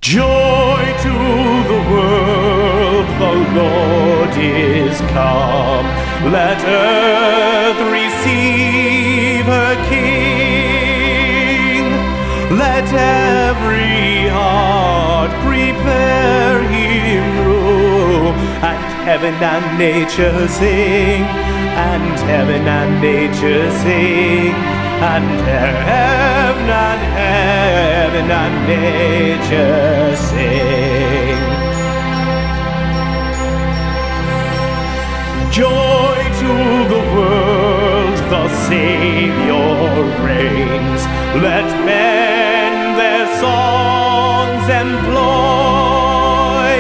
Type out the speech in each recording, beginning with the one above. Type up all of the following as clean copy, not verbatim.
Joy to the world, the Lord is come. Let earth receive her King. Let every heart prepare him room. And heaven and nature sing, and heaven and nature sing, and heaven and nature sing. Joy to the world, the Savior reigns. Let men their songs employ,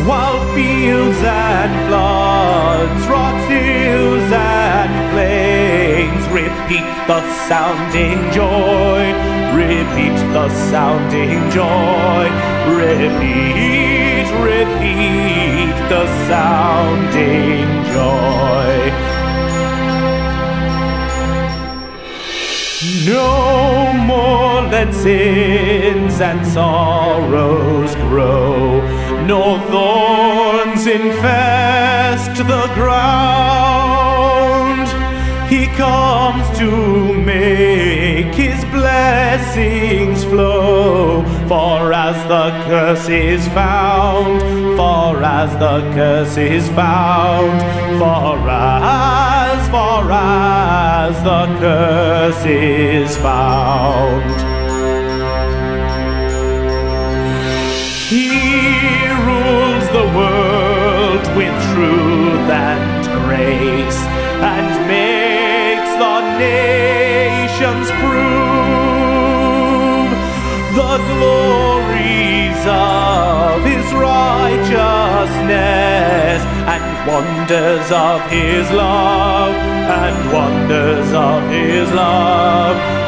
while fields and floods, rocks, hills and plains repeat the sounding joy, repeat the sounding joy, repeat, repeat the sounding joy. No more let sins and sorrows grow, nor thorns infest the ground. He comes to make his blessings flow, for as the curse is found, for as the curse is found, for as the curse is found. He rules the world with truth and grace, and makes the nations prove the glories of his righteousness, and wonders of his love, and wonders of his love.